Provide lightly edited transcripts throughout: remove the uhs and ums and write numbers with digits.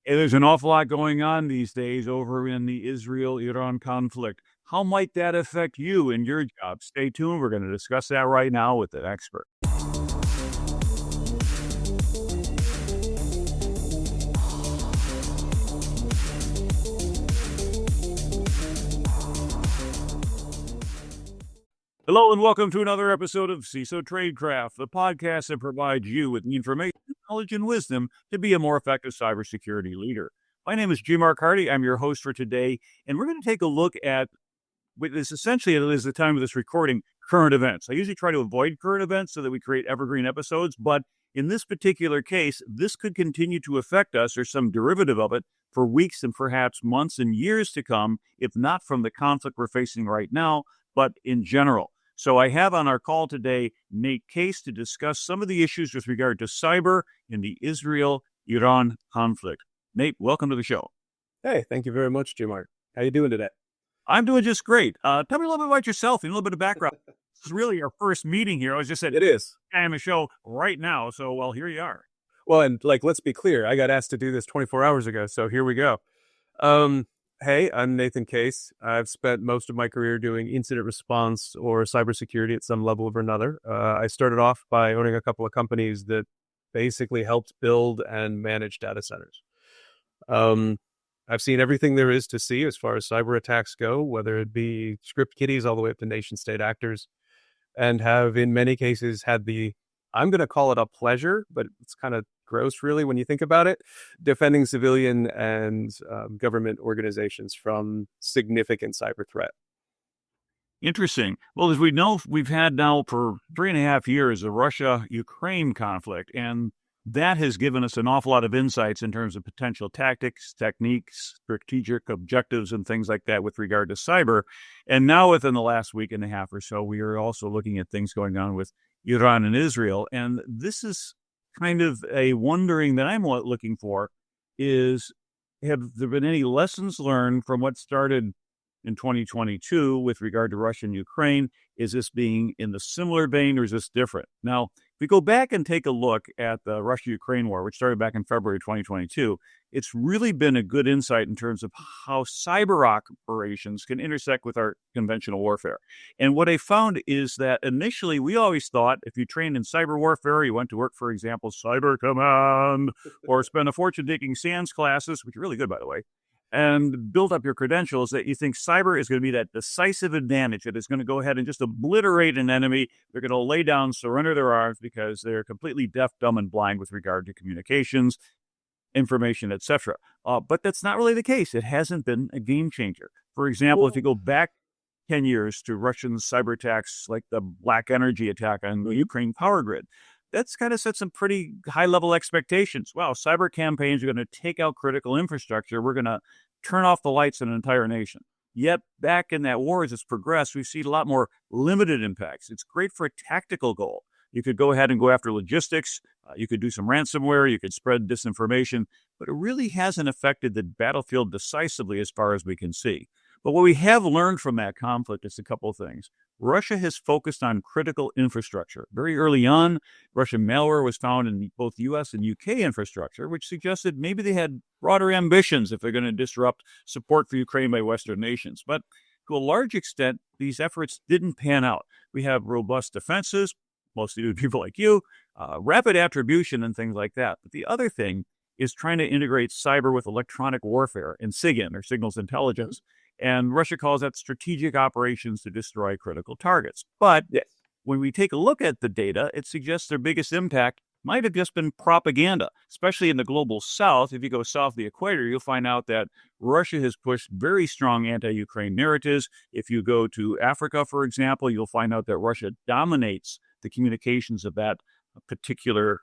And there's an awful lot going on these days over in the Israel-Iran conflict. How might that affect you in your job? Stay tuned. We're going to discuss that right now with an expert. Hello and welcome to another episode of CISO Tradecraft, the podcast that provides you with the information, knowledge, and wisdom to be a more effective cybersecurity leader. My name is G. Mark Hardy. I'm your host for today, and we're going to take a look at what is essentially, it is the time of this recording, current events. I usually try to avoid current events so that we create evergreen episodes, but in this particular case, this could continue to affect us or some derivative of it for weeks and perhaps months and years to come, if not from the conflict we're facing right now, but in general. So I have on our call today Nate Case to discuss some of the issues with regard to cyber in the Israel-Iran conflict. Nate, welcome to the show. Hey, thank you very much, Jim Mark. How you doing today? I'm doing just great. Tell me a little bit about yourself and a little bit of background. This is really our first meeting here. I was just said It is. I'm on the show right now, so well, here you are. Well, and let's be clear. I got asked to do this 24 hours ago, so here we go. Hey, I'm Nathan Case. I've spent most of my career doing incident response or cybersecurity at some level or another. I started off by owning a couple of companies that basically helped build and manage data centers. I've seen everything there is to see as far as cyber attacks go, whether it be script kiddies all the way up to nation state actors, and have in many cases had I'm going to call it a pleasure, but it's kind of gross really when you think about it, defending civilian and government organizations from significant cyber threat. Interesting. Well, as we know, we've had now for 3.5 years a Russia-Ukraine conflict, and that has given us an awful lot of insights in terms of potential tactics, techniques, strategic objectives, and things like that with regard to cyber. And now within the last week and a half or so, we are also looking at things going on with Iran and Israel. And this is kind of a wondering that I'm looking for is, have there been any lessons learned from what started in 2022 with regard to Russia and Ukraine? Is this being in the similar vein or is this different? Now, if we go back and take a look at the Russia-Ukraine war, which started back in February 2022, it's really been a good insight in terms of how cyber operations can intersect with our conventional warfare. And what I found is that initially we always thought if you trained in cyber warfare, you went to work, for example, Cyber Command, or spent a fortune taking SANS classes, which are really good, by the way, and build up your credentials, that you think cyber is going to be that decisive advantage that is going to go ahead and just obliterate an enemy. They're going to lay down, surrender their arms because they're completely deaf, dumb, and blind with regard to communications, information, etc. But that's not really the case. It hasn't been a game changer. For example, if you go back 10 years to Russian cyber attacks like the Black Energy attack on the Ukraine power grid, that's kind of set some pretty high-level expectations. Wow, cyber campaigns are going to take out critical infrastructure. We're going to turn off the lights in an entire nation. Yet, back in that war, as it's progressed, we've seen a lot more limited impacts. It's great for a tactical goal. You could go ahead and go after logistics. You could do some ransomware. You could spread disinformation. But it really hasn't affected the battlefield decisively as far as we can see. But what we have learned from that conflict is a couple of things. Russia has focused on critical infrastructure. Very early on, Russian malware was found in both U.S. and U.K. infrastructure, which suggested maybe they had broader ambitions if they're going to disrupt support for Ukraine by Western nations. But to a large extent, these efforts didn't pan out. We have robust defenses, mostly to people like you, rapid attribution and things like that. But the other thing is trying to integrate cyber with electronic warfare and SIGINT, or signals intelligence. And Russia calls that strategic operations to destroy critical targets. But when we take a look at the data, it suggests their biggest impact might have just been propaganda, especially in the global south. If you go south of the equator, you'll find out that Russia has pushed very strong anti-Ukraine narratives. If you go to Africa, for example, you'll find out that Russia dominates the communications of that particular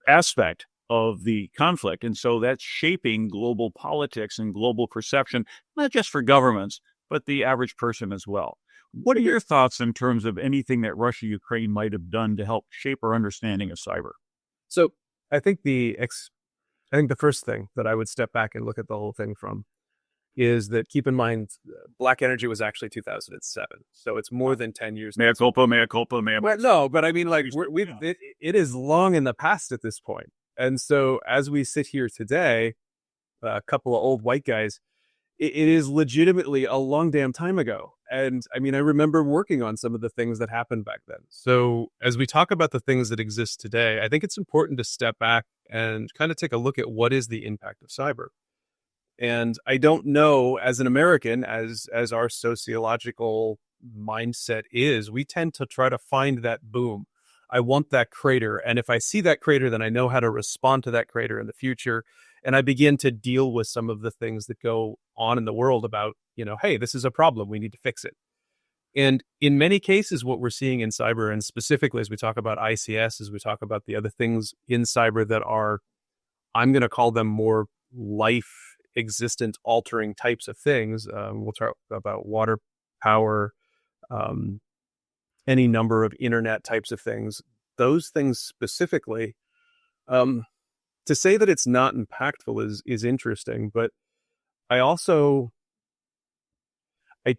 aspect of the conflict. And so that's shaping global politics and global perception, not just for governments, but the average person as well. What are your thoughts in terms of anything that Russia-Ukraine might have done to help shape our understanding of cyber? So I think the first thing that I would step back and look at the whole thing from is that, keep in mind, Black Energy was actually 2007. So it's more than 10 years. Mea culpa, mea culpa, mea. Well, no, but I mean, like, it is long in the past at this point. And so as we sit here today, a couple of old white guys, it is legitimately a long damn time ago. And I mean, I remember working on some of the things that happened back then. So as we talk about the things that exist today, I think it's important to step back and kind of take a look at what is the impact of cyber. And I don't know, as an American, as our sociological mindset is, we tend to try to find that boom. I want that crater. And if I see that crater, then I know how to respond to that crater in the future. And I begin to deal with some of the things that go on in the world about, hey, this is a problem. We need to fix it. And in many cases, what we're seeing in cyber, and specifically as we talk about ICS, as we talk about the other things in cyber that are, I'm going to call them more life existent altering types of things. We'll talk about water, power, any number of internet types of things. Those things specifically, to say that it's not impactful is interesting, but I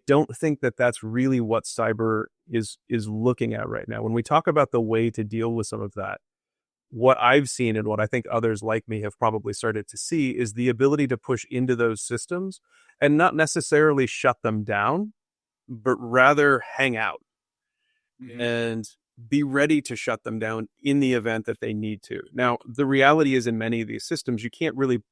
don't think that that's really what cyber is looking at right now. When we talk about the way to deal with some of that, what I've seen and what I think others like me have probably started to see is the ability to push into those systems and not necessarily shut them down, but rather hang out and be ready to shut them down in the event that they need to. Now, the reality is in many of these systems, you can't really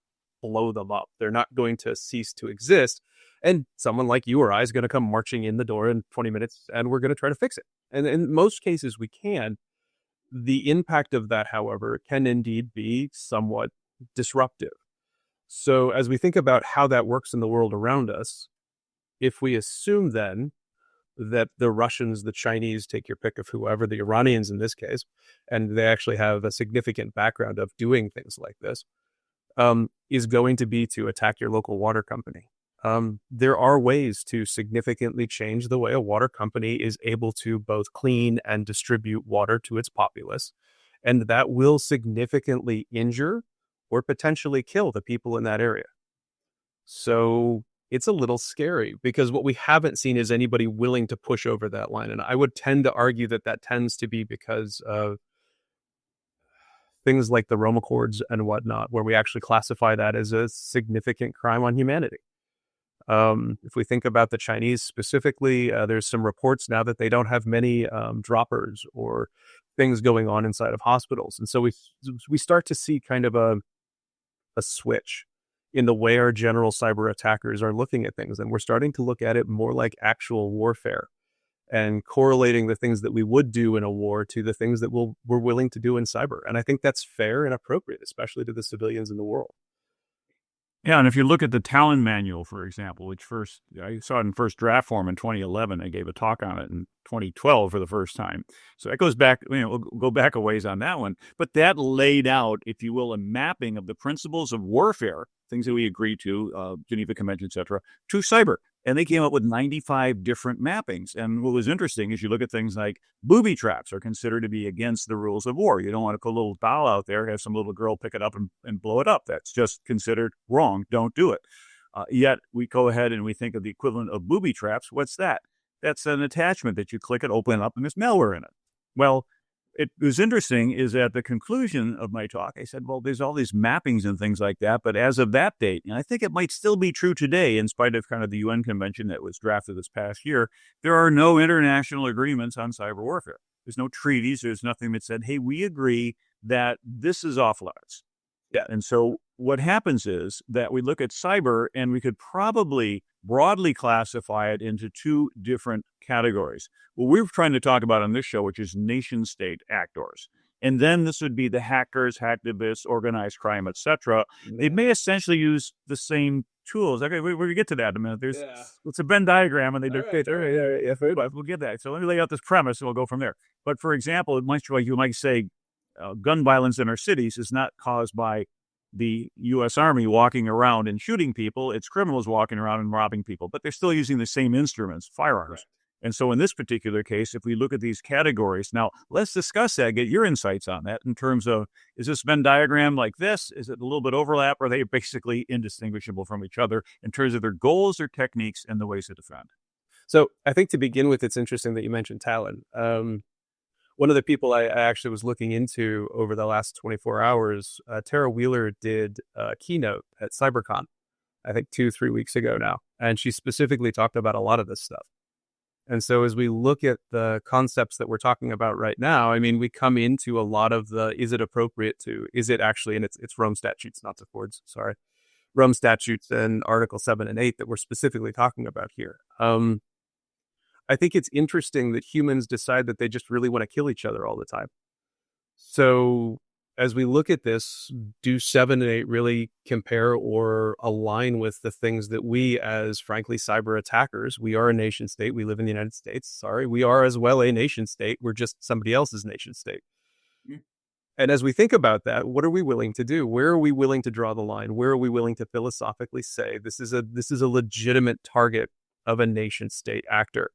blow them up. They're not going to cease to exist. And someone like you or I is going to come marching in the door in 20 minutes and we're going to try to fix it. And in most cases, we can. The impact of that, however, can indeed be somewhat disruptive. So as we think about how that works in the world around us, if we assume then that the Russians, the Chinese, take your pick of whoever, the Iranians in this case, and they actually have a significant background of doing things like this, is going to be to attack your local water company. There are ways to significantly change the way a water company is able to both clean and distribute water to its populace. And that will significantly injure or potentially kill the people in that area. So it's a little scary because what we haven't seen is anybody willing to push over that line. And I would tend to argue that that tends to be because of things like the Rome Accords and whatnot, where we actually classify that as a significant crime on humanity. If we think about the Chinese specifically, there's some reports now that they don't have many droppers or things going on inside of hospitals. And so we start to see kind of a switch in the way our general cyber attackers are looking at things. And we're starting to look at it more like actual warfare and correlating the things that we would do in a war to the things that we're willing to do in cyber. And I think that's fair and appropriate, especially to the civilians in the world. Yeah, and if you look at the Talon Manual, for example, which I saw it in first draft form in 2011, I gave a talk on it in 2012 for the first time. So that goes back, we'll go back a ways on that one. But that laid out, if you will, a mapping of the principles of warfare, things that we agreed to, Geneva Convention, et cetera, to cyber. And they came up with 95 different mappings. And what was interesting is you look at things like booby traps are considered to be against the rules of war. You don't want to put a little doll out there, have some little girl pick it up and blow it up. That's just considered wrong. Don't do it. Yet we go ahead and we think of the equivalent of booby traps. What's that? That's an attachment that you click it, open it up, and there's malware in it. Well, it was interesting is at the conclusion of my talk, I said, well, there's all these mappings and things like that. But as of that date, and I think it might still be true today, in spite of kind of the UN convention that was drafted this past year, there are no international agreements on cyber warfare. There's no treaties. There's nothing that said, hey, we agree that this is off limits. Yeah. And so what happens is that we look at cyber and we could probably broadly classify it into two different categories. What we're trying to talk about on this show, which is nation state actors. And then this would be the hackers, hacktivists, organized crime, etc. They may essentially use the same tools. Okay, we'll get to that in a minute. It's a Venn diagram, and they do. We'll get that. So let me lay out this premise, and we'll go from there. But for example, you might say gun violence in our cities is not caused by the U.S. Army walking around and shooting people. It's criminals walking around and robbing people, but they're still using the same instruments, firearms. Right. And so in this particular case, if we look at these categories, now let's discuss that, get your insights on that in terms of, is this Venn diagram like this? Is it a little bit overlap? Or are they basically indistinguishable from each other in terms of their goals, their techniques, and the ways to defend? So I think to begin with, it's interesting that you mentioned Talon. One of the people I actually was looking into over the last 24 hours, Tara Wheeler did a keynote at CyberCon, I think 2-3 weeks ago now. And she specifically talked about a lot of this stuff. And so as we look at the concepts that we're talking about right now, I mean, we come into a lot of the, is it appropriate to, is it actually, and it's Rome statutes, not the Fords, sorry, Rome statutes and Article 7 and 8 that we're specifically talking about here. I think it's interesting that humans decide that they just really want to kill each other all the time. So as we look at this, do 7 and 8 really compare or align with the things that we, as frankly cyber attackers, we are a nation state, we live in the United States, sorry, we are as well a nation state, we're just somebody else's nation state. Mm. And as we think about that, what are we willing to do? Where are we willing to draw the line? Where are we willing to philosophically say this is a legitimate target of a nation state actor?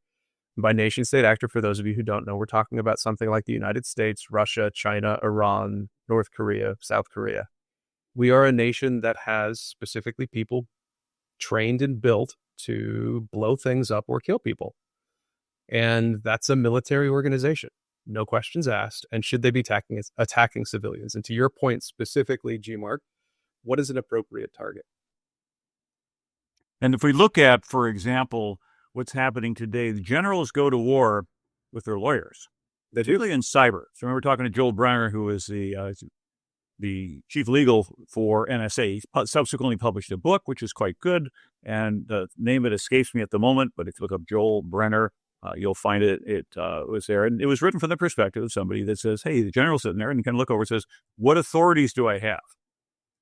By nation state actor, for those of you who don't know, we're talking about something like the United States, Russia, China, Iran, North Korea, South Korea. We are a nation that has specifically people trained and built to blow things up or kill people. And that's a military organization, no questions asked. And should they be attacking civilians? And to your point specifically, G-Mark, what is an appropriate target? And if we look at, for example, what's happening today, the generals go to war with their lawyers, particularly in cyber. So I remember talking to Joel Brenner, who is the chief legal for NSA. He subsequently published a book, which is quite good, and the name it escapes me at the moment, but if you look up Joel Brenner, you'll find it. It was there, and it was written from the perspective of somebody that says, hey, the general's sitting there and can look over and says, what authorities do I have?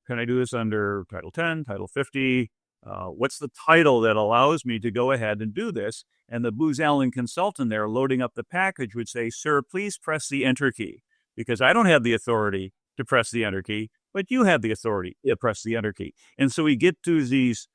Can I do this under Title 10, Title 50? What's the title that allows me to go ahead and do this? And the Booz Allen consultant there loading up the package would say, sir, please press the enter key, because I don't have the authority to press the enter key, but you have the authority to press the enter key. And so we get to these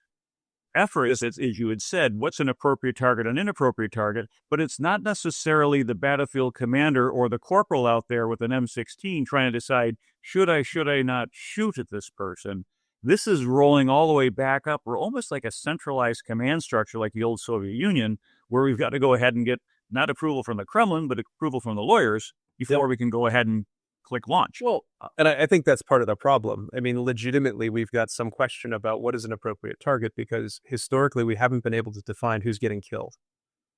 efforts, as you had said, what's an appropriate target, an inappropriate target, but it's not necessarily the battlefield commander or the corporal out there with an M16 trying to decide, should I not shoot at this person? This is rolling all the way back up. We're almost like a centralized command structure like the old Soviet Union, where we've got to go ahead and get not approval from the Kremlin, but approval from the lawyers before we can go ahead and click launch. Well, and I think that's part of the problem. I mean, legitimately, we've got some question about what is an appropriate target, because historically we haven't been able to define who's getting killed.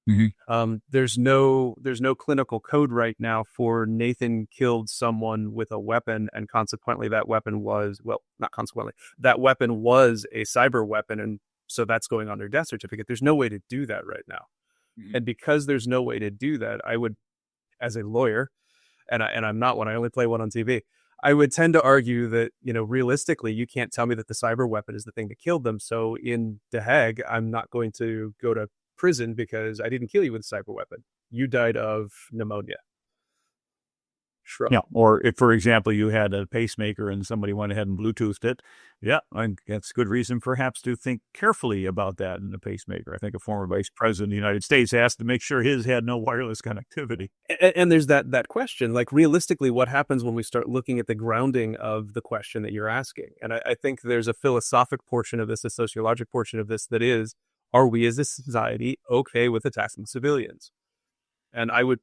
Mm-hmm. There's no clinical code right now for Nathan killed someone with a weapon, and consequently that weapon was, well, not consequently, that weapon was a cyber weapon, and so that's going on their death certificate. There's no way to do that right now. Mm-hmm. And because there's no way to do that, I would, as a lawyer, and I'm not one, I only play one on TV, I would tend to argue that, realistically, you can't tell me that the cyber weapon is the thing that killed them. So in The Hague, I'm not going to go to prison because I didn't kill you with a cyber weapon. You died of pneumonia. Shrug. Yeah, or if, for example, you had a pacemaker and somebody went ahead and Bluetoothed it, that's good reason perhaps to think carefully about that in a pacemaker. I think a former vice president of the United States asked to make sure his had no wireless connectivity. And there's that question, like realistically, what happens when we start looking at the grounding of the question that you're asking? And I think there's a philosophic portion of this, a sociologic portion of this that is, are we as a society okay with attacking civilians? And I would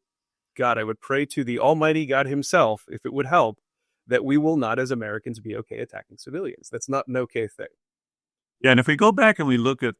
pray to the almighty God himself, if it would help, that we will not as Americans be okay attacking civilians. That's not an okay thing. Yeah, and if we go back and we look at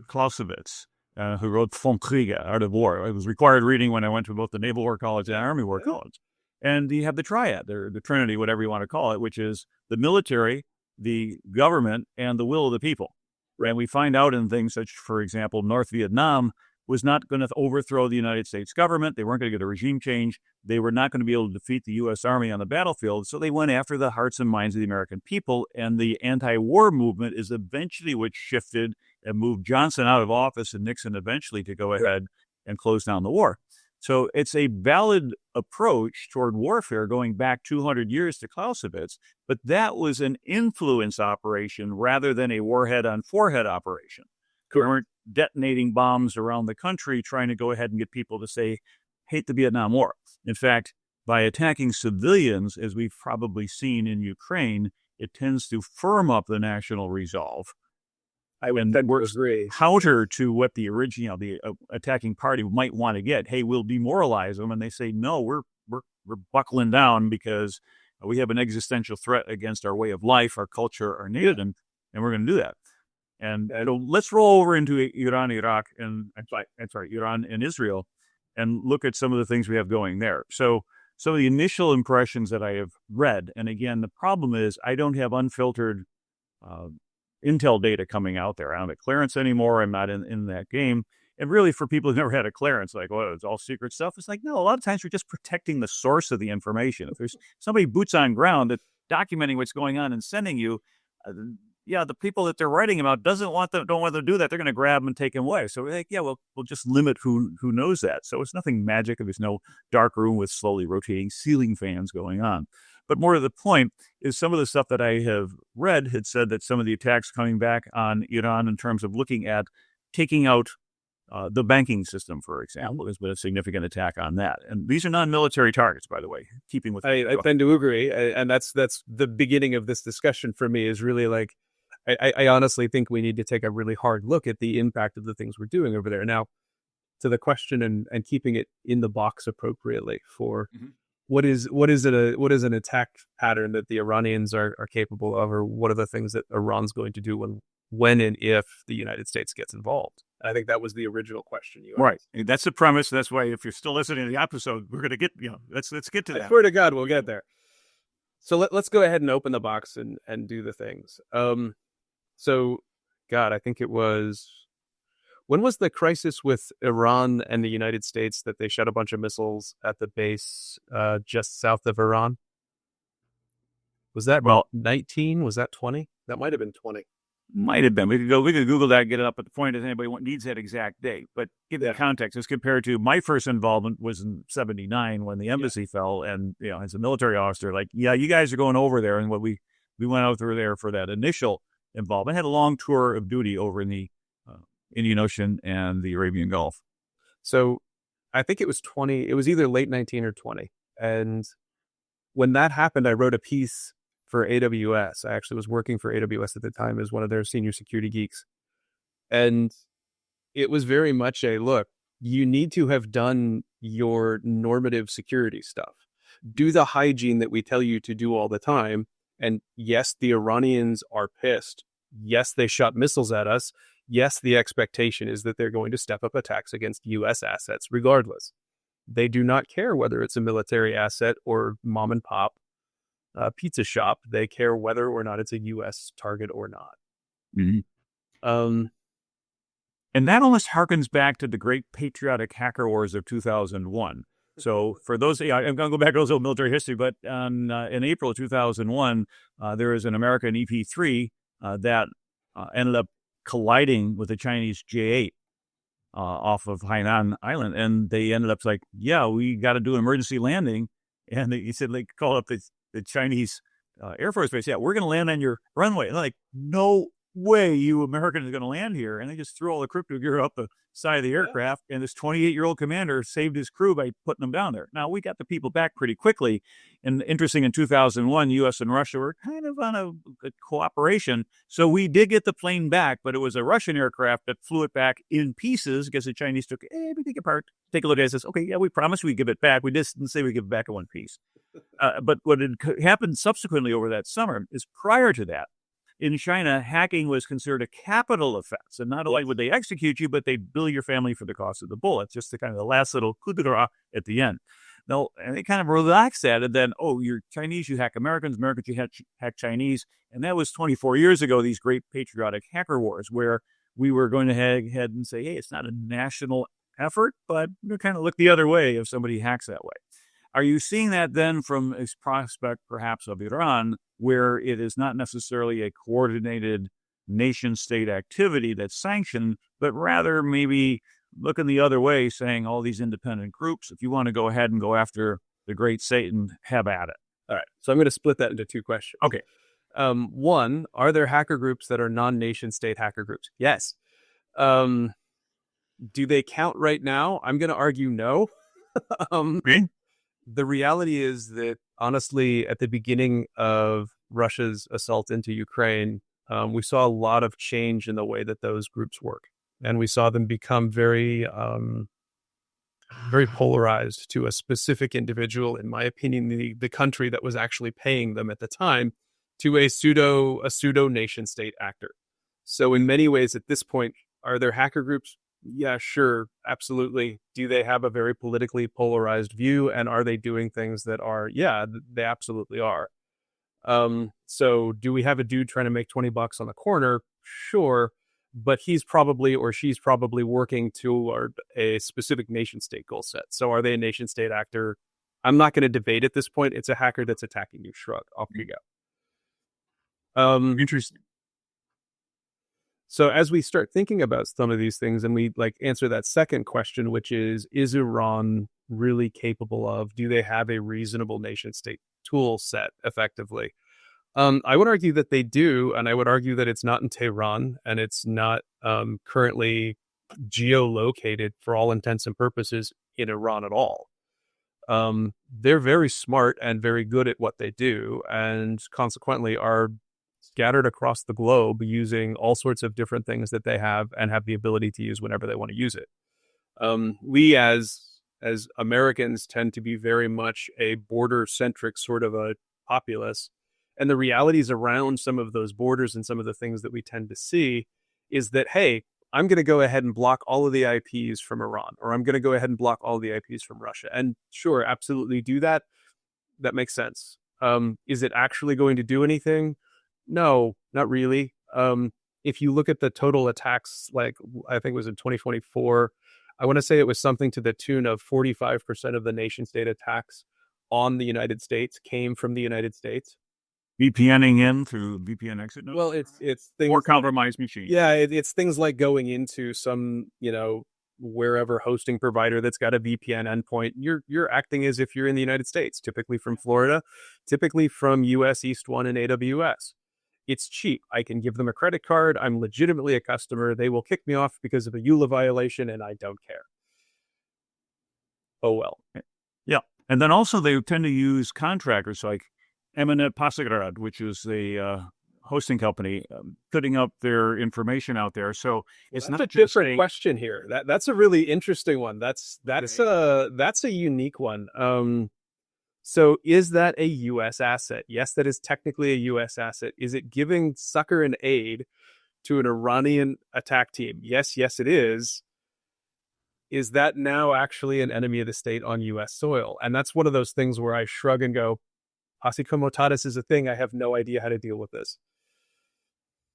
Clausewitz, who wrote Vom Kriege, Art of War, it was required reading when I went to both the Naval War College and Army War College. And you have the triad, or the trinity, whatever you want to call it, which is the military, the government, and the will of the people. And we find out in things such, for example, North Vietnam was not going to overthrow the United States government. They weren't going to get a regime change. They were not going to be able to defeat the U.S. Army on the battlefield. So they went after the hearts and minds of the American people. And the anti-war movement is eventually what shifted and moved Johnson out of office and Nixon eventually to go ahead and close down the war. So it's a valid approach toward warfare going back 200 years to Clausewitz, but that was an influence operation rather than a warhead on forehead operation. We weren't detonating bombs around the country trying to go ahead and get people to say, hate the Vietnam War. In fact, by attacking civilians, as we've probably seen in Ukraine, it tends to firm up the national resolve. I would agree. Counter to what the original, the attacking party might want to get. Hey, we'll demoralize them. And they say, no, we're we're buckling down because we have an existential threat against our way of life, our culture, our nation, and we're going to do that. And so let's roll over into Iran, Iraq, and Iran and Israel, and look at some of the things we have going there. So some of the initial impressions that I have read, and again, the problem is I don't have unfiltered intel data coming out there. I don't have a clearance anymore. I'm not in that game. And really, for people who've never had a clearance, like, well, it's all secret stuff. It's like, no, a lot of times we're just protecting the source of the information. If there's somebody boots on ground that's documenting what's going on and sending you, the people that they're writing about don't want them to do that. They're going to grab them and take them away. So we're like, we'll just limit who knows that. So it's nothing magic. There's no dark room with slowly rotating ceiling fans going on. But more to the point is some of the stuff that I have read had said that some of the attacks coming back on Iran in terms of looking at taking out the banking system, for example, has been a significant attack on that. And these are non-military targets, by the way, keeping with... I tend to agree. And that's the beginning of this discussion for me is really like, I honestly think we need to take a really hard look at the impact of the things we're doing over there. Now, to the question and keeping it in the box appropriately for what is an attack pattern that the Iranians are capable of, or what are the things that Iran's going to do when and if the United States gets involved? I think that was the original question you asked. Right. That's the premise. That's why if you're still listening to the episode, we're going to get, let's get to that. I swear to God, we'll get there. So let's go ahead and open the box and do the things. So, God, I think it was... When was the crisis with Iran and the United States that they shot a bunch of missiles at the base just south of Iran? Was that 19? Was that 20? That might have been 20. Might have been. We could Google that and get it up. But the point is, anybody needs that exact date. But give the context as compared to my first involvement was in '79 when the embassy fell, and as a military officer, like, you guys are going over there, and what we went out through there for that initial involvement. Had a long tour of duty over in the Indian Ocean and the Arabian Gulf. So I think it was 20. It was either late 19 or 20. And when that happened, I wrote a piece for AWS. I actually was working for AWS at the time as one of their senior security geeks. And it was very much look, you need to have done your normative security stuff. Do the hygiene that we tell you to do all the time. And yes, the Iranians are pissed. Yes, they shot missiles at us. Yes, the expectation is that they're going to step up attacks against U.S. assets regardless. They do not care whether it's a military asset or mom and pop pizza shop. They care whether or not it's a U.S. target or not. And that almost harkens back to the great patriotic hacker wars of 2001. So for those, I'm going to go back to those old military history, but in April of 2001, there was an American EP-3 that ended up colliding with the Chinese J-8 off of Hainan Island. And they ended up like, we got to do an emergency landing. And he said, call up the Chinese Air Force Base. We're going to land on your runway. And they're like, no way you Americans are going to land here. And they just threw all the crypto gear up the side of the aircraft. And this 28-year-old commander saved his crew by putting them down there. Now, we got the people back pretty quickly. And interesting, in 2001, U.S. and Russia were kind of on a cooperation. So we did get the plane back, but it was a Russian aircraft that flew it back in pieces because the Chinese took it, we take it apart, take a look at it, and says, okay, we promise we give it back. We just didn't say we give it back in one piece. But what had happened subsequently over that summer is prior to that, in China, hacking was considered a capital offense. And not only would they execute you, but they'd bill your family for the cost of the bullet. Just the kind of the last little coup de grace at the end. Now, and they kind of relaxed that. And then, you're Chinese, you hack Americans, Americans, you hack Chinese. And that was 24 years ago, these great patriotic hacker wars, where we were going to head and say, hey, it's not a national effort, but we're kind of look the other way if somebody hacks that way. Are you seeing that then from a prospect perhaps of Iran, where it is not necessarily a coordinated nation-state activity that's sanctioned, but rather maybe looking the other way, saying all these independent groups, if you want to go ahead and go after the great Satan, have at it? All right. So I'm going to split that into two questions. Okay. One, are there hacker groups that are non-nation state hacker groups? Yes. Do they count right now? I'm going to argue no. Okay. The reality is that, honestly, at the beginning of Russia's assault into Ukraine, we saw a lot of change in the way that those groups work. And we saw them become very very polarized to a specific individual, in my opinion, the country that was actually paying them at the time, to a pseudo nation state actor. So in many ways at this point, are there hacker groups? Yeah, sure, absolutely. Do they have a very politically polarized view, and are they doing things that are? Yeah, they absolutely are. So do we have a dude trying to make $20 on the corner? Sure, but he's probably or she's probably working toward a specific nation state goal set. So are they a nation state actor? I'm not going to debate at this point. It's a hacker that's attacking you. Shrug. Off you go. Interesting. So as we start thinking about some of these things, and we like answer that second question, which is Iran really capable of? Do they have a reasonable nation state tool set effectively? I would argue that they do, and I would argue that it's not in Tehran, and it's not currently geolocated for all intents and purposes in Iran at all. They're very smart and very good at what they do, and consequently are scattered across the globe using all sorts of different things that they have and have the ability to use whenever they want to use it. We as Americans tend to be very much a border-centric sort of a populace. And the realities around some of those borders and some of the things that we tend to see is that, hey, I'm going to go ahead and block all of the IPs from Iran, or I'm going to go ahead and block all the IPs from Russia. And sure, absolutely do that. That makes sense. Is it actually going to do anything? No, not really. If you look at the total attacks, like I think it was in 2024, I want to say it was something to the tune of 45% of the nation state attacks on the United States came from the United States. VPNing in through VPN exit nodes? Well, it's things or compromised machines. Yeah, it's things like going into some, wherever hosting provider that's got a VPN endpoint. You're acting as if you're in the United States, typically from Florida, typically from US East 1 and AWS. It's cheap. I can give them a credit card. I'm legitimately a customer. They will kick me off because of a EULA violation, and I don't care. Oh, well. Yeah. And then also they tend to use contractors like Eminent Pasigrad, which is a hosting company, putting up their information out there. So it's not a different question here. That's a really interesting one. That's a unique one. So is that a U.S. asset? Yes, that is technically a U.S. asset. Is it giving succor and aid to an Iranian attack team? Yes, it is. Is that now actually an enemy of the state on U.S. soil? And that's one of those things where I shrug and go, Posse Comitatus is a thing. I have no idea how to deal with this.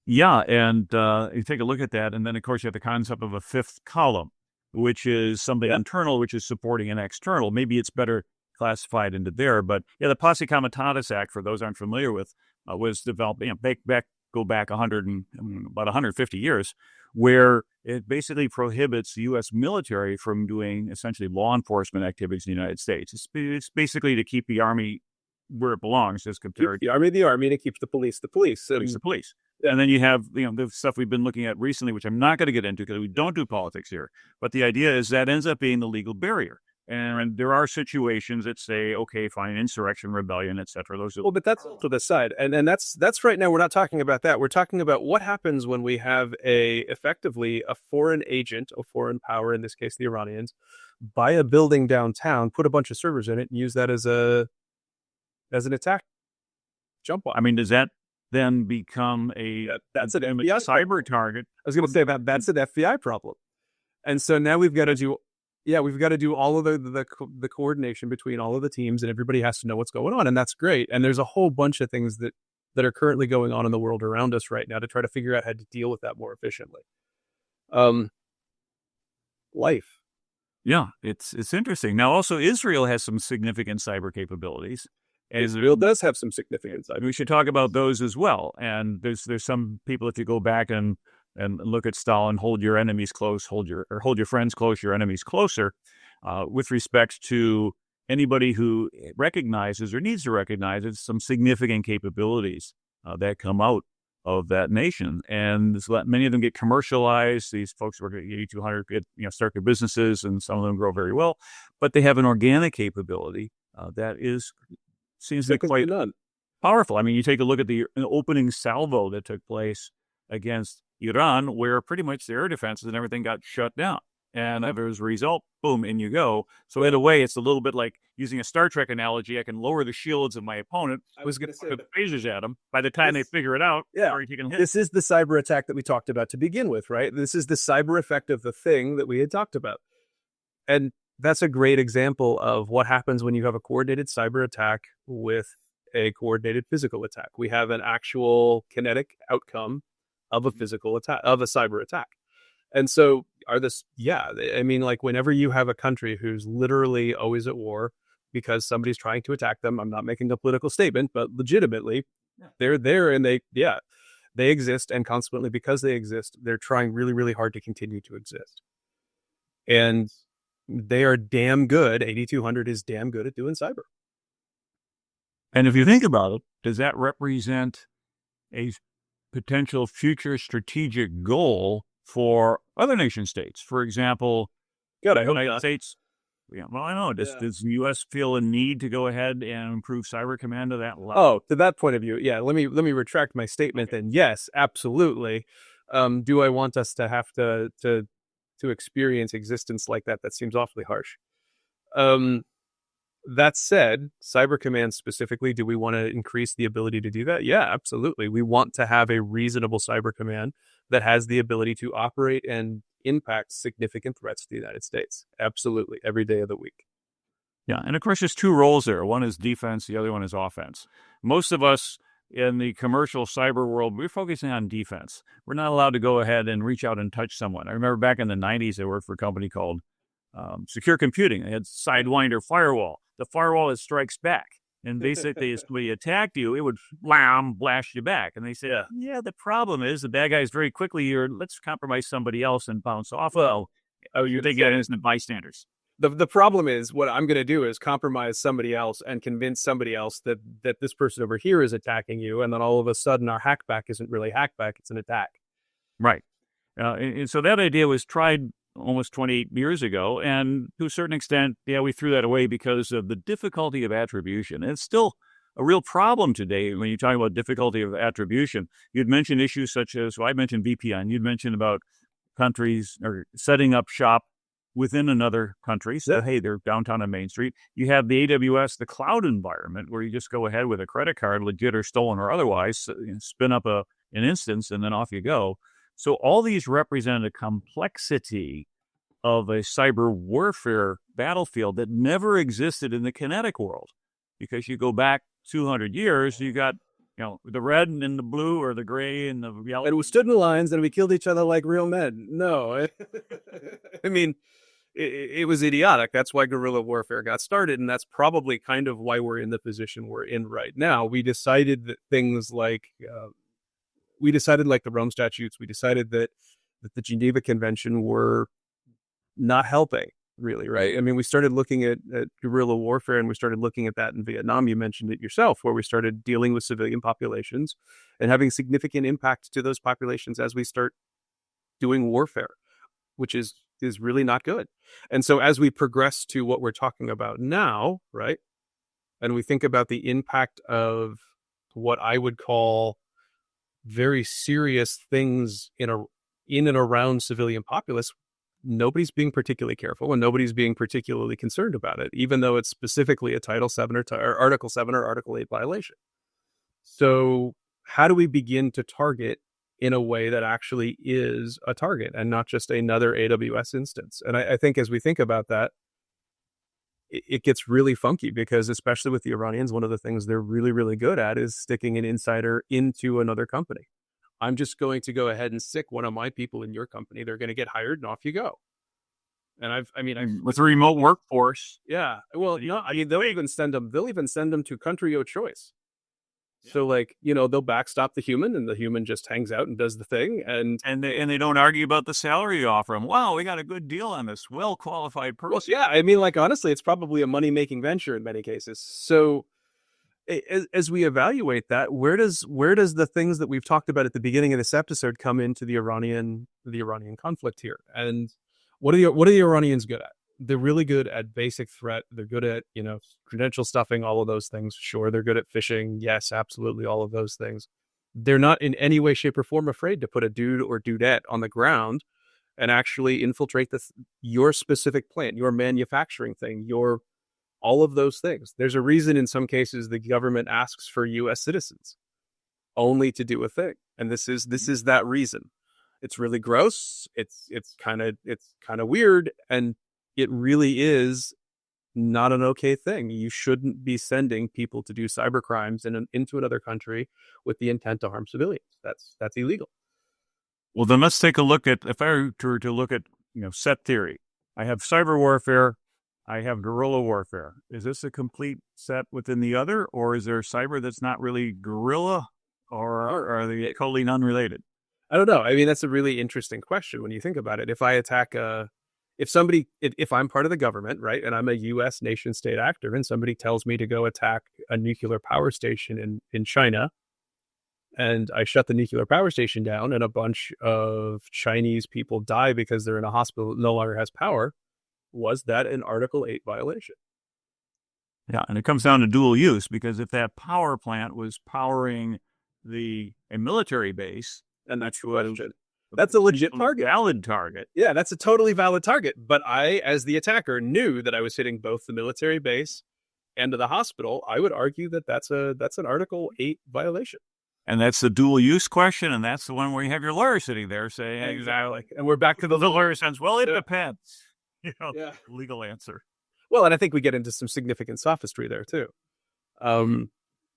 Yeah, and you take a look at that, and then, of course, you have the concept of a fifth column, which is something internal, which is supporting an external. Maybe it's better classified into there. But, yeah, the Posse Comitatus Act, for those aren't familiar with, was developed, go back about 150 years, where it basically prohibits the U.S. military from doing essentially law enforcement activities in the United States. It's basically to keep the Army where it belongs as compared to the Army to keep the police. The police. And then you have the stuff we've been looking at recently, which I'm not going to get into because we don't do politics here. But the idea is that ends up being the legal barrier. And there are situations that say, okay, fine, insurrection, rebellion, etc. But that's to the side, and that's right now. We're not talking about that. We're talking about what happens when we have effectively a foreign agent, a foreign power, in this case the Iranians, buy a building downtown, put a bunch of servers in it, and use that as an attack jump on. I mean, does that then become that's an FBI cyber target? I was going to say that's an FBI problem, and so now we've got to do. Yeah, we've got to do all of the coordination between all of the teams, and everybody has to know what's going on, and that's great. And there's a whole bunch of things that are currently going on in the world around us right now to try to figure out how to deal with that more efficiently. Life. Yeah, it's interesting. Now, also, Israel has some significant cyber capabilities. Israel does have some significant cyber. We should talk about those as well. And there's some people, if you go back and look at Stalin, hold your enemies close, hold your friends close, your enemies closer, with respect to anybody who recognizes or needs to recognize some significant capabilities that come out of that nation. And many of them get commercialized. These folks work at 8200, start their businesses, and some of them grow very well. But they have an organic capability that seems to be quite powerful. I mean, you take a look at the opening salvo that took place against Iran, where pretty much their defenses and everything got shut down. And if there's a result, boom, in you go. So in a way, it's a little bit like using a Star Trek analogy. I can lower the shields of my opponent. I was going to say put phasers at them. By the time they figure it out, yeah, you can hit. This is the cyber attack that we talked about to begin with, right? This is the cyber effect of the thing that we had talked about. And that's a great example of what happens when you have a coordinated cyber attack with a coordinated physical attack. We have an actual kinetic outcome of a physical attack, of a cyber attack. And so I mean, like whenever you have a country who's literally always at war because somebody's trying to attack them, I'm not making a political statement, but legitimately they're there and they exist, and consequently because they exist, they're trying really, really hard to continue to exist. And they are damn good. 8200 is damn good at doing cyber. And if you think about it, does that represent a potential future strategic goal for other nation states? For example, God, I the hope United not. States. Yeah, well, I know. Does the U.S. feel a need to go ahead and improve cyber command to that level? Oh, to that point of view, yeah. Let me retract my statement. Then, yes, absolutely. Do I want us to have to experience existence like that? That seems awfully harsh. That said, cyber command specifically, do we want to increase the ability to do that? Yeah, absolutely. We want to have a reasonable cyber command that has the ability to operate and impact significant threats to the United States. Absolutely. Every day of the week. Yeah. And of course, there's two roles there. One is defense. The other one is offense. Most of us in the commercial cyber world, we're focusing on defense. We're not allowed to go ahead and reach out and touch someone. I remember back in the 90s, I worked for a company called Secure Computing. They had Sidewinder firewall. The firewall that strikes back. And basically, when he attacked you, it would blast you back. And they said, yeah, the problem is the bad guys very quickly, let's compromise somebody else and bounce off. You think it isn't bystanders. The problem is what I'm going to do is compromise somebody else and convince somebody else that this person over here is attacking you. And then all of a sudden our hackback isn't really hackback. It's an attack. Right. And so that idea was tried almost 28 years ago. And to a certain extent, we threw that away because of the difficulty of attribution. And it's still a real problem today when you talk about difficulty of attribution. You'd mentioned issues such as, I mentioned VPN. You'd mentioned about countries or setting up shop within another country. So, hey, they're downtown on Main Street. You have the AWS, the cloud environment, where you just go ahead with a credit card, legit or stolen or otherwise, spin up an instance, and then off you go. So all these represent a complexity of a cyber warfare battlefield that never existed in the kinetic world. Because you go back 200 years, you got the red and the blue or the gray and the yellow. And we stood in lines and we killed each other like real men. No. I mean, it was idiotic. That's why guerrilla warfare got started. And that's probably kind of why we're in the position we're in right now. We decided that things like, the Rome Statutes, we decided that the Geneva Convention were not helping, really, right? I mean, we started looking at guerrilla warfare, and we started looking at that in Vietnam. You mentioned it yourself, where we started dealing with civilian populations and having significant impact to those populations as we start doing warfare, which is really not good. And so as we progress to what we're talking about now, right, and we think about the impact of what I would call very serious things in and around civilian populace, nobody's being particularly careful and nobody's being particularly concerned about it, even though it's specifically a Title 7 or Article 7 or Article 8 violation. So how do we begin to target in a way that actually is a target and not just another AWS instance? And I think as we think about that, it gets really funky, because especially with the Iranians, one of the things they're really, really good at is sticking an insider into another company. I'm just going to go ahead and stick one of my people in your company. They're going to get hired and off you go. And with a remote workforce. Yeah. Well, they'll even send them to country of choice. Yeah. So they'll backstop the human, and the human just hangs out and does the thing. And they don't argue about the salary you offer them. Wow, we got a good deal on this well-qualified person. Well, yeah. I mean, honestly, it's probably a money-making venture in many cases. So as we evaluate that, where does the things that we've talked about at the beginning of this episode come into the Iranian conflict here? And what are the Iranians good at? They're really good at basic threat. They're good at, credential stuffing, all of those things. Sure, they're good at phishing. Yes, absolutely, all of those things. They're not in any way, shape, or form afraid to put a dude or dudette on the ground and actually infiltrate your specific plant, your manufacturing thing, your all of those things. There's a reason in some cases the government asks for U.S. citizens only to do a thing, and this is that reason. It's really gross. It's kind of weird, and it really is not an okay thing. You shouldn't be sending people to do cyber crimes into another country with the intent to harm civilians. That's illegal. Well, then let's take a look at, if I were to look at, set theory. I have cyber warfare. I have guerrilla warfare. Is this a complete set within the other, or is there cyber that's not really guerrilla, or are they totally unrelated? I don't know. I mean, that's a really interesting question when you think about it. If I attack if I'm part of the government, right, and I'm a U.S. nation state actor, and somebody tells me to go attack a nuclear power station in China, and I shut the nuclear power station down, and a bunch of Chinese people die because they're in a hospital that no longer has power, was that an Article 8 violation? Yeah, and it comes down to dual use, because if that power plant was powering a military base, and that's a legit target. Valid target. Yeah, that's a totally valid target. But I, as the attacker, knew that I was hitting both the military base and the hospital. I would argue that that's an Article 8 violation. And that's the dual use question, and that's the one where you have your lawyer sitting there saying, exactly. And we're back to the lawyer sense. Well, it depends. Legal answer. Well, and I think we get into some significant sophistry there too.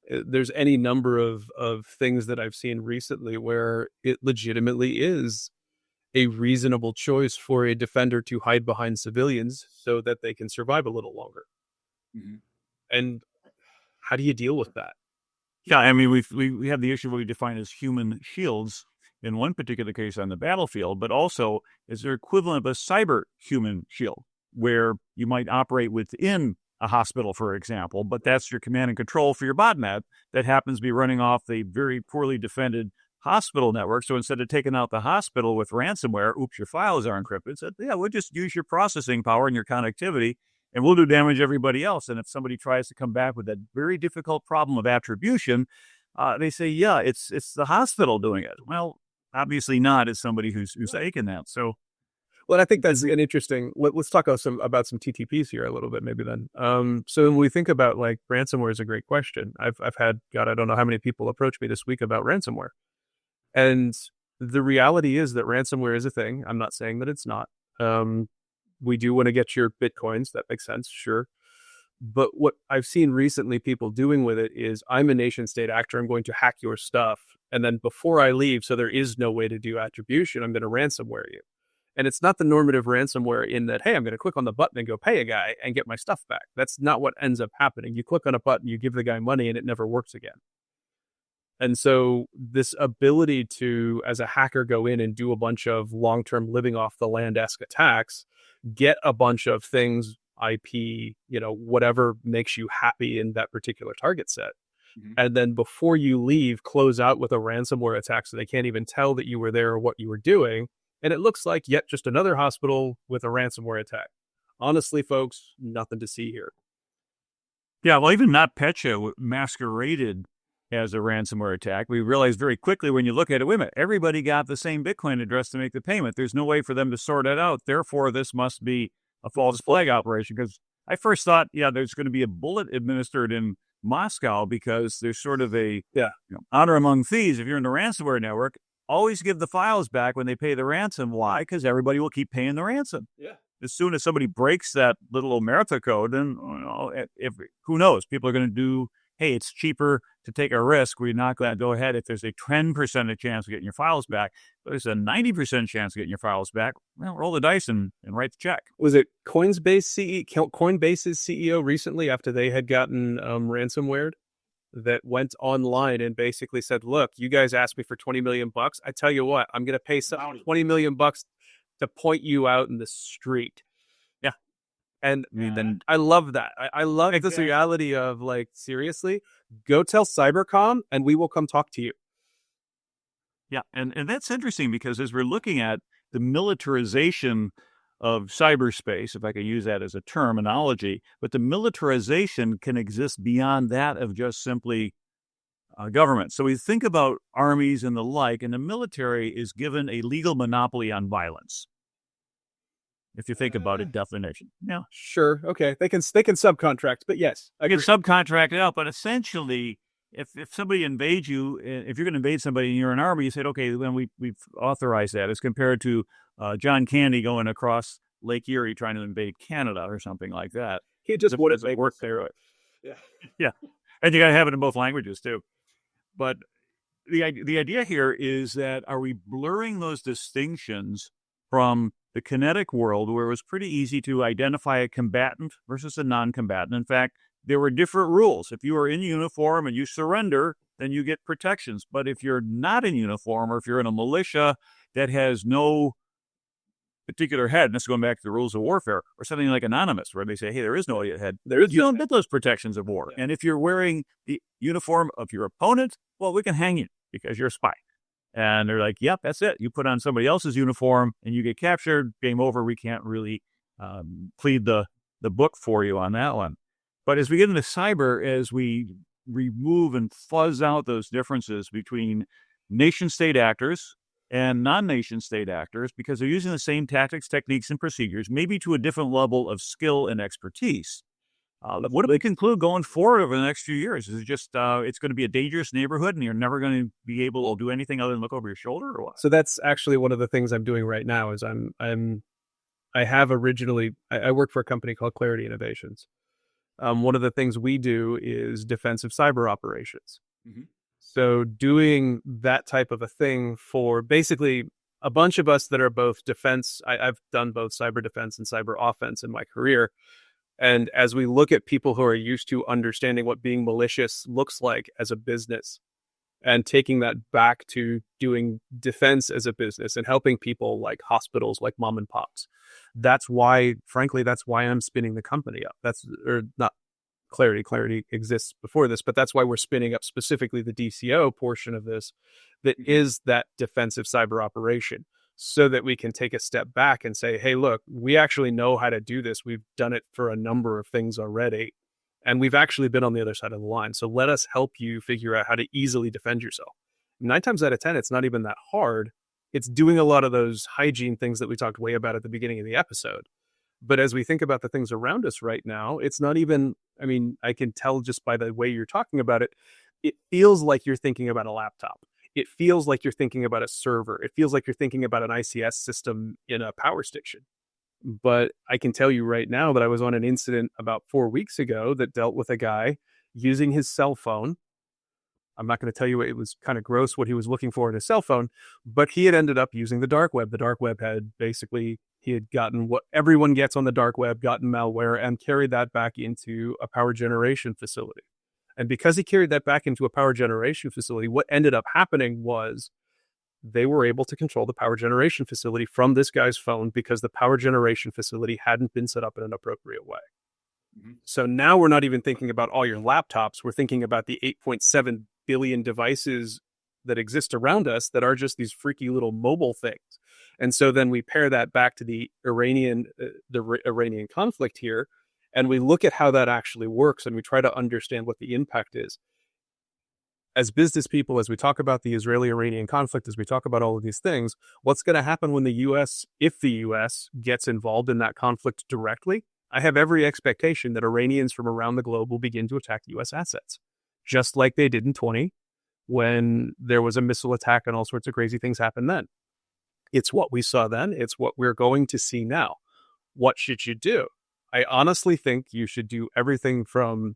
There's any number of things that I've seen recently where it legitimately is a reasonable choice for a defender to hide behind civilians so that they can survive a little longer. Mm-hmm. And how do you deal with that? Yeah, I mean, we have the issue what we define as human shields in one particular case on the battlefield, but also is there equivalent of a cyber human shield where you might operate within a hospital, for example, but that's your command and control for your botnet that happens to be running off a very poorly defended hospital network. So instead of taking out the hospital with ransomware, oops, your files are encrypted. So yeah, we'll just use your processing power and your connectivity, and we'll do damage to everybody else. And if somebody tries to come back with that very difficult problem of attribution, they say, yeah, it's the hospital doing it. Well, obviously not, as somebody who's taking that. So. Well, I think that's an interesting. Let's talk about some TTPs here a little bit, maybe then. So when we think about like ransomware is a great question. I've had, God, I don't know how many people approach me this week about ransomware, and the reality is that ransomware is a thing. I'm not saying that it's not. We do want to get your Bitcoins. That makes sense, sure. But what I've seen recently people doing with it is, I'm a nation state actor. I'm going to hack your stuff, and then before I leave, so there is no way to do attribution, I'm going to ransomware you. And it's not the normative ransomware in that, hey, I'm going to click on the button and go pay a guy and get my stuff back. That's not what ends up happening. You click on a button, you give the guy money, and it never works again. And so this ability to, as a hacker, go in and do a bunch of long-term living off the land-esque attacks, get a bunch of things, IP, whatever makes you happy in that particular target set. Mm-hmm. And then before you leave, close out with a ransomware attack so they can't even tell that you were there or what you were doing. And it looks like yet just another hospital with a ransomware attack. Honestly, folks, nothing to see here. Yeah, well, even NotPetya masqueraded as a ransomware attack. We realized very quickly when you look at it, wait a minute, everybody got the same Bitcoin address to make the payment. There's no way for them to sort it out. Therefore, this must be a false flag operation. Because I first thought, there's going to be a bullet administered in Moscow because there's sort of a honor among thieves. If you're in the ransomware network, always give the files back when they pay the ransom. Why? Because everybody will keep paying the ransom. Yeah. As soon as somebody breaks that little omerta code, then who knows? People are going to do, hey, it's cheaper to take a risk. We're not going to go ahead. If there's a 10% chance of getting your files back, but there's a 90% chance of getting your files back, well, roll the dice and write the check. Was it Coinbase's CEO recently, after they had gotten ransomware, that went online and basically said, look, you guys asked me for $20 million. I tell you what, I'm going to pay $20 million to point you out in the street. Yeah. And then I love that. I love this reality of like, seriously, go tell Cybercom and we will come talk to you. Yeah. And that's interesting because as we're looking at the militarization of cyberspace, if I could use that as a terminology, but the militarization can exist beyond that of just simply government. So we think about armies and the like, and the military is given a legal monopoly on violence. if you think about it, definition. Yeah. Sure. Okay. They can subcontract, but yes, I can subcontract it out, but essentially, if somebody invades you, if you're going to invade somebody and you're an army, you said, okay, then we've authorized that, as compared to John Candy going across Lake Erie trying to invade Canada or something like that. He just wouldn't work there. Yeah. Yeah, and you got to have it in both languages too. But the idea here is that, are we blurring those distinctions from the kinetic world, where it was pretty easy to identify a combatant versus a non-combatant? In fact, there were different rules. If you are in uniform and you surrender, then you get protections. But if you're not in uniform, or if you're in a militia that has no particular head, and this is going back to the rules of warfare, or something like Anonymous, where they say, hey, there is no head, you don't get those protections of war. Yeah. And if you're wearing the uniform of your opponent, well, we can hang you because you're a spy. And they're like, yep, that's it. You put on somebody else's uniform and you get captured, game over. We can't really plead the book for you on that one. But as we get into cyber, as we remove and fuzz out those differences between nation-state actors and non-nation-state actors, because they're using the same tactics, techniques, and procedures, maybe to a different level of skill and expertise. What do we conclude going forward over the next few years? Is it just it's going to be a dangerous neighborhood and you're never going to be able to do anything other than look over your shoulder, or what? So that's actually one of the things I'm doing right now. Is I work for a company called Clarity Innovations. One of the things we do is defensive cyber operations. Mm-hmm. So doing that type of a thing for basically a bunch of us that are both defense. I've done both cyber defense and cyber offense in my career. And as we look at people who are used to understanding what being malicious looks like as a business, and taking that back to doing defense as a business and helping people like hospitals, like mom and pops, that's why I'm spinning the company up. Clarity exists before this, but that's why we're spinning up specifically the DCO portion of this, that is that defensive cyber operation, so that we can take a step back and say, hey, look, we actually know how to do this. We've done it for a number of things already, and we've actually been on the other side of the line. So let us help you figure out how to easily defend yourself. 9 times out of 10, it's not even that hard. It's doing a lot of those hygiene things that we talked way about at the beginning of the episode. But as we think about the things around us right now, it's not even, I can tell just by the way you're talking about it, it feels like you're thinking about a laptop. It feels like you're thinking about a server. It feels like you're thinking about an ICS system in a power station. But I can tell you right now that I was on an incident about 4 weeks ago that dealt with a guy using his cell phone. I'm not going to tell you, it was kind of gross what he was looking for in his cell phone, but he had ended up using the dark web. The dark web he had gotten what everyone gets on the dark web, gotten malware, and carried that back into a power generation facility. And because he carried that back into a power generation facility, what ended up happening was they were able to control the power generation facility from this guy's phone, because the power generation facility hadn't been set up in an appropriate way. Mm-hmm. So now we're not even thinking about all your laptops. We're thinking about the 8.7 billion devices that exist around us that are just these freaky little mobile things. And so then we pair that back to the Iranian conflict here, and we look at how that actually works, and we try to understand what the impact is. As business people, as we talk about the Israeli-Iranian conflict, as we talk about all of these things, what's going to happen when if the U.S. gets involved in that conflict directly? I have every expectation that Iranians from around the globe will begin to attack U.S. assets, just like they did in 20, when there was a missile attack and all sorts of crazy things happened then. It's what we saw then. It's what we're going to see now. What should you do? I honestly think you should do everything from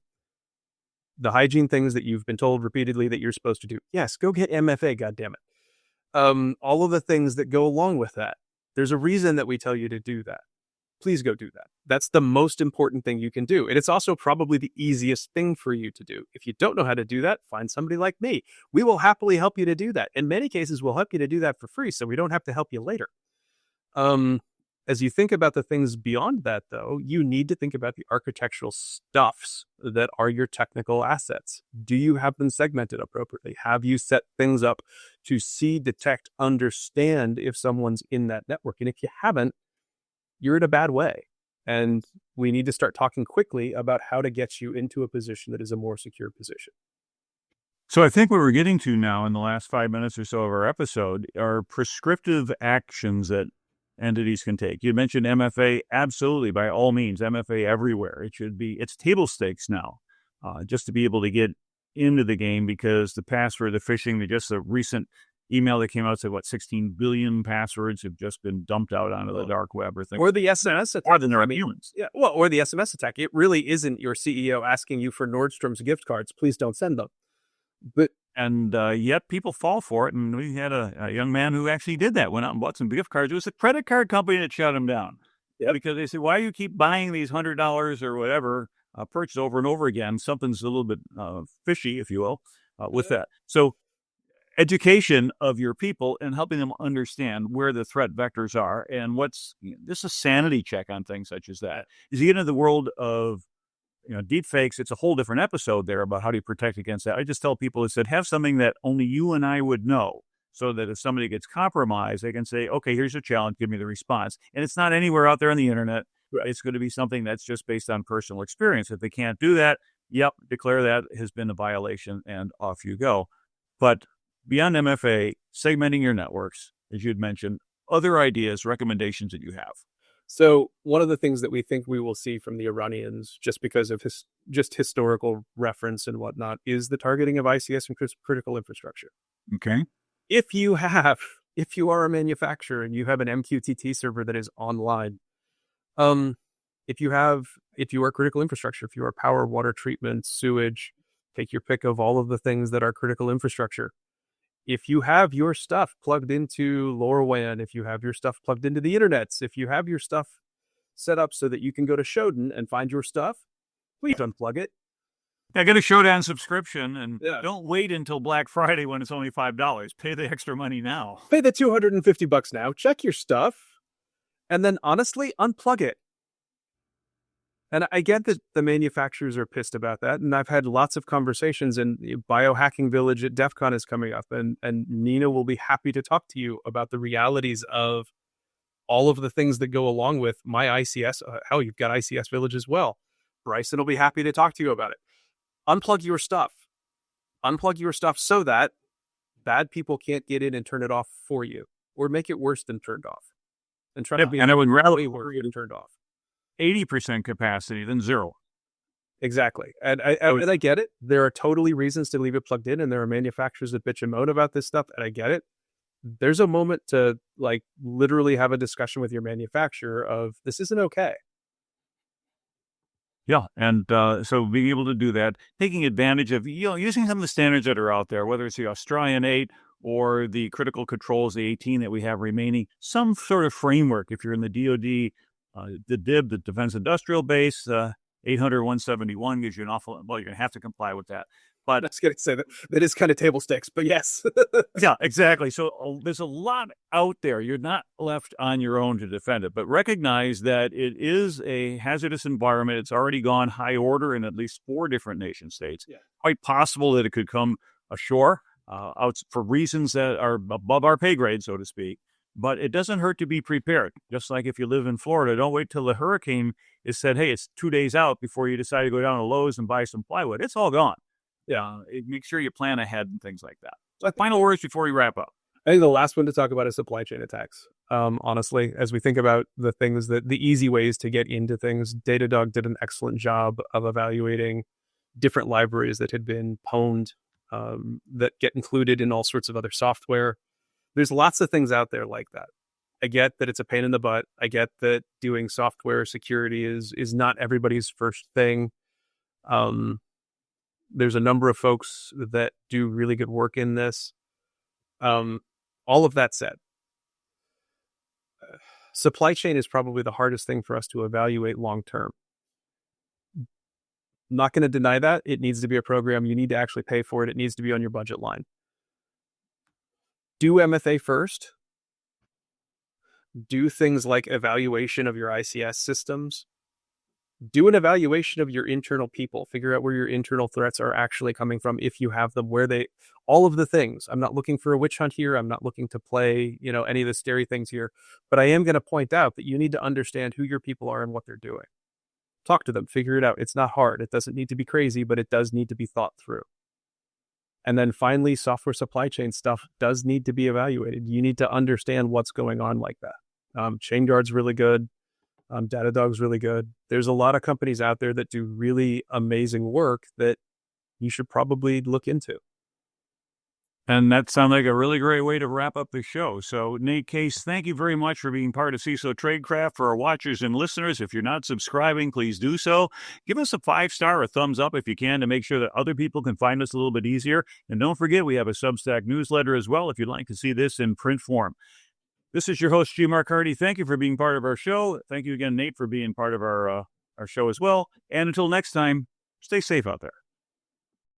the hygiene things that you've been told repeatedly that you're supposed to do. Yes, go get MFA, goddammit. All of the things that go along with that. There's a reason that we tell you to do that. Please go do that. That's the most important thing you can do. And it's also probably the easiest thing for you to do. If you don't know how to do that, find somebody like me. We will happily help you to do that. In many cases, we'll help you to do that for free, so we don't have to help you later. As you think about the things beyond that, though, you need to think about the architectural stuffs that are your technical assets. Do you have them segmented appropriately? Have you set things up to see, detect, understand if someone's in that network? And if you haven't, you're in a bad way. And we need to start talking quickly about how to get you into a position that is a more secure position. So I think what we're getting to now in the last 5 minutes or so of our episode are prescriptive actions that entities can take. You mentioned MFA, absolutely, by all means, MFA everywhere. It's table stakes now, just to be able to get into the game, because the password, the phishing, just a recent email that came out said, 16 billion passwords have just been dumped out onto the dark web or things. Or the SMS attack. More than there are humans. Yeah, well, or the SMS attack. It really isn't your CEO asking you for Nordstrom's gift cards. Please don't send them. And yet people fall for it. And we had a young man who actually did that, went out and bought some gift cards. It was a credit card company that shut him down. Yep. Because they said, why do you keep buying these $100 or whatever purchase over and over again? Something's a little bit fishy, if you will, with that. So education of your people and helping them understand where the threat vectors are and this is a sanity check on things such as that. As you get into the world of deep fakes, it's a whole different episode there about how do you protect against that. I just tell people, have something that only you and I would know, so that if somebody gets compromised, they can say, okay, here's a challenge, give me the response. And it's not anywhere out there on the internet. Right. It's going to be something that's just based on personal experience. If they can't do that, declare that has been a violation and off you go. But beyond MFA, segmenting your networks, as you'd mentioned, other ideas, recommendations that you have. So one of the things that we think we will see from the Iranians, just because of just historical reference and whatnot, is the targeting of ICS and critical infrastructure. Okay. If you are a manufacturer and you have an MQTT server that is online, if you are critical infrastructure, if you are power, water treatment, sewage, take your pick of all of the things that are critical infrastructure. If you have your stuff plugged into LoRaWAN, if you have your stuff plugged into the internets, if you have your stuff set up so that you can go to Shodan and find your stuff, please unplug it. Yeah, get a Shodan subscription and don't wait until Black Friday when it's only $5. Pay the extra money now. Pay the $250 now. Check your stuff. And then honestly, unplug it. And I get that the manufacturers are pissed about that. And I've had lots of conversations, and Biohacking Village at DEF CON is coming up. And Nina will be happy to talk to you about the realities of all of the things that go along with my ICS. Hell, you've got ICS Village as well. Bryson will be happy to talk to you about it. Unplug your stuff. Unplug your stuff so that bad people can't get in and turn it off for you, or make it worse than turned off. And try to be and I would rather worse than turned off. 80% capacity than 0. Exactly. And I get it. There are totally reasons to leave it plugged in, and there are manufacturers that bitch and moan about this stuff, and I get it. There's a moment to literally have a discussion with your manufacturer of, this isn't okay. Yeah. And so being able to do that, taking advantage of, using some of the standards that are out there, whether it's the Australian 8 or the critical controls, the 18 that we have remaining, some sort of framework. If you're in the DoD, the DIB, the Defense Industrial Base, 800-171 gives you an awful, you're going to have to comply with that. But I was going to say that is kind of table stakes, but yes. Yeah, exactly. So there's a lot out there. You're not left on your own to defend it, but recognize that it is a hazardous environment. It's already gone high order in at least 4 different nation states. Yeah. Quite possible that it could come ashore out for reasons that are above our pay grade, so to speak. But it doesn't hurt to be prepared. Just like if you live in Florida, don't wait till the hurricane is said, hey, it's 2 days out before you decide to go down to Lowe's and buy some plywood. It's all gone. Yeah, make sure you plan ahead and things like that. So final words before we wrap up. I think the last one to talk about is supply chain attacks. Honestly, as we think about the things the easy ways to get into things, Datadog did an excellent job of evaluating different libraries that had been pwned, that get included in all sorts of other software. There's lots of things out there like that. I get that it's a pain in the butt. I get that doing software security is not everybody's first thing. There's a number of folks that do really good work in this. All of that said, supply chain is probably the hardest thing for us to evaluate long term. Not going to deny that. It needs to be a program. You need to actually pay for it. It needs to be on your budget line. Do MFA first. Do things like evaluation of your ICS systems. Do an evaluation of your internal people. Figure out where your internal threats are actually coming from, if you have them, all of the things. I'm not looking for a witch hunt here. I'm not looking to play, any of the scary things here. But I am going to point out that you need to understand who your people are and what they're doing. Talk to them. Figure it out. It's not hard. It doesn't need to be crazy, but it does need to be thought through. And then finally, software supply chain stuff does need to be evaluated. You need to understand what's going on like that. ChainGuard's really good. Datadog's really good. There's a lot of companies out there that do really amazing work that you should probably look into. And that sounds like a really great way to wrap up the show. So, Nate Case, thank you very much for being part of CISO Tradecraft. For our watchers and listeners, if you're not subscribing, please do so. Give us a 5-star or thumbs up if you can to make sure that other people can find us a little bit easier. And don't forget, we have a Substack newsletter as well if you'd like to see this in print form. This is your host, G. Mark Hardy. Thank you for being part of our show. Thank you again, Nate, for being part of our show as well. And until next time, stay safe out there.